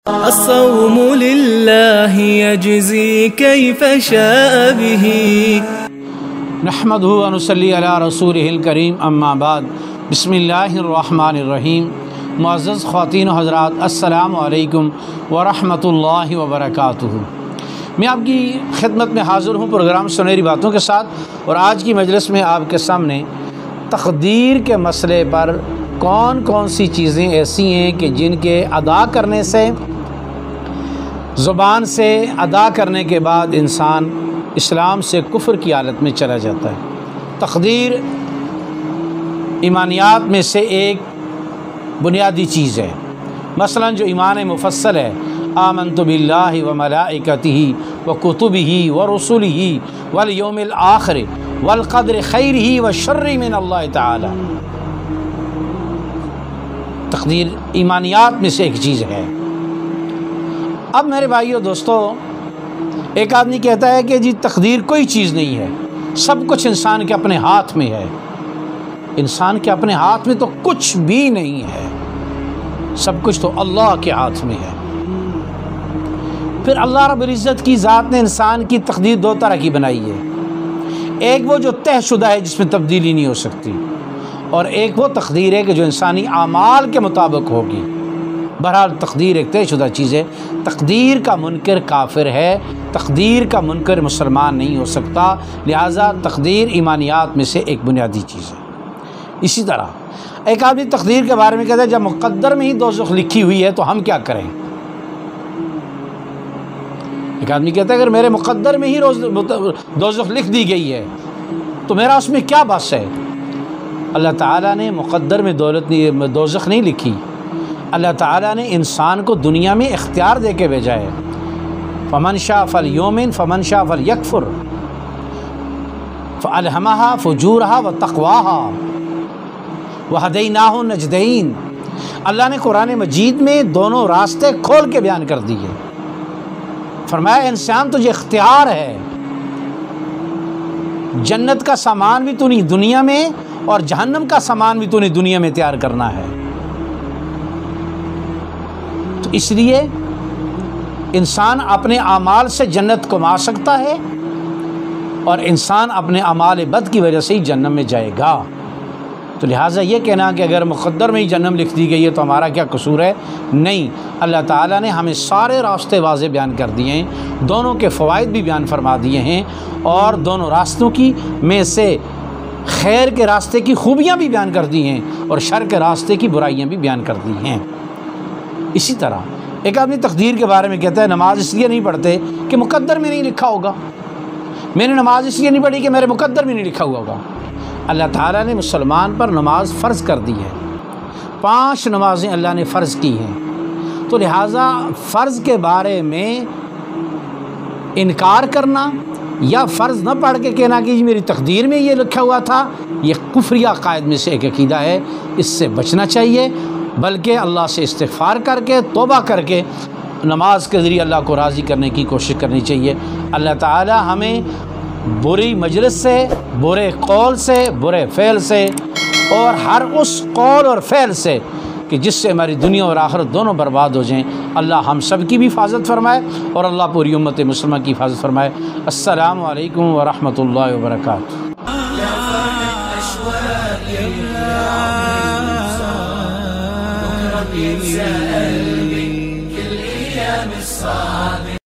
الصوم لله يجزي كيف شاء به نحمده ونصلي على رسوله الكريم اما بعد بسم اللہ الرحمن الرحیم۔ معزز خواتین و حضرات، السلام علیکم ورحمۃ اللہ وبرکاتہ۔ میں آپ کی خدمت میں حاضر ہوں پروگرام سنہری باتوں کے ساتھ، اور آج کی مجلس میں آپ کے سامنے تقدیر کے مسئلے پر کون کون سی چیزیں ایسی ہیں کہ جن کے ادا کرنے سے، زبان سے ادا کرنے کے بعد انسان اسلام سے کفر کی حالت میں چلا جاتا ہے۔ تقدیر ایمانیات میں سے ایک بنیادی چیز ہے۔ مثلا جو ایمان مفصل ہے، آمنت باللہ وملائکتہ وکتبہ ورسلہ والیوم الآخر والقدر خیرہ وشرہ من اللہ تعالی، تقدیر ایمانیات میں سے ایک چیز ہے۔ اب میرے بھائیو دوستو، ایک آدمی کہتا ہے کہ جی تقدیر کوئی چیز نہیں ہے، سب کچھ انسان کے اپنے ہاتھ میں ہے۔ انسان کے اپنے ہاتھ میں تو کچھ بھی نہیں ہے، سب کچھ تو اللہ کے ہاتھ میں ہے۔ پھر اللہ رب العزت کی ذات نے انسان کی تقدیر دو طرح کی بنائی ہے، ایک وہ جو طے شدہ ہے جس میں تبدیلی نہیں ہو سکتی، اور ایک وہ تقدیر ہے کہ جو انسانی اعمال کے مطابق ہوگی۔ بہرحال تقدیر ایک طے شدہ چیز ہے۔ تقدیر کا منکر کافر ہے، تقدیر کا منکر مسلمان نہیں ہو سکتا، لہٰذا تقدیر ایمانیات میں سے ایک بنیادی چیز ہے۔ اسی طرح ایک آدمی تقدیر کے بارے میں کہتا ہے جب مقدر میں ہی دوزخ لکھی ہوئی ہے تو ہم کیا کریں؟ ایک آدمی کہتا ہے اگر میرے مقدر میں ہی دوزخ لکھ دی گئی ہے تو میرا اس میں کیا بس ہے؟ اللہ تعالیٰ نے مقدر میں دوزخ نہیں لکھی، اللہ تعالیٰ نے انسان کو دنیا میں اختیار دے کے بھیجا ہے۔ فمن شاء فلیؤمن فمن شاء فلیکفر فألہمہا فجورہا وتقواہا وہدیناہ النجدین۔ اللہ نے قرآن مجید میں دونوں راستے کھول کے بیان کر دیے۔ فرمایا انسان تجھے اختیار ہے، جنت کا سامان بھی تو نہیں دنیا میں، اور جہنم کا سامان بھی تو نہیں دنیا میں تیار کرنا ہے۔ تو اس لیے انسان اپنے اعمال سے جنت کما سکتا ہے، اور انسان اپنے اعمال بد کی وجہ سے ہی جہنم میں جائے گا۔ تو لہٰذا یہ کہنا کہ اگر مقدر میں ہی جہنم لکھ دی گئی ہے تو ہمارا کیا قصور ہے؟ نہیں، اللہ تعالیٰ نے ہمیں سارے راستے واضح بیان کر دیے ہیں، دونوں کے فوائد بھی بیان فرما دیے ہیں، اور دونوں راستوں کی میں سے خیر کے راستے کی خوبیاں بھی بیان کر دی ہیں، اور شر کے راستے کی برائیاں بھی بیان کر دی ہیں۔ اسی طرح ایک آدمی تقدیر کے بارے میں کہتا ہے نماز اس لیے نہیں پڑھتے کہ مقدر میں نہیں لکھا ہوگا، میں نے نماز اس لیے نہیں پڑھی کہ میرے مقدر میں نہیں لکھا ہوا ہوگا۔ اللہ تعالیٰ نے مسلمان پر نماز فرض کر دی ہے، 5 نمازیں اللہ نے فرض کی ہیں، تو لہٰذا فرض کے بارے میں انکار کرنا یا فرض نہ پڑھ کے کہنا کہ میری تقدیر میں یہ لکھا ہوا تھا، یہ کفریہ عقائد میں سے ایک عقیدہ ہے، اس سے بچنا چاہیے، بلکہ اللہ سے استغفار کر کے توبہ کر کے نماز کے ذریعے اللہ کو راضی کرنے کی کوشش کرنی چاہیے۔ اللہ تعالیٰ ہمیں بری مجلس سے، برے قول سے، برے فعل سے، اور ہر اس قول اور فعل سے کہ جس سے ہماری دنیا اور آخرت دونوں برباد ہو جائیں، اللہ ہم سب کی بھی حفاظت فرمائے، اور اللہ پوری امت مسلمہ کی حفاظت فرمائے۔ السلام علیکم ورحمۃ اللہ وبرکاتہ۔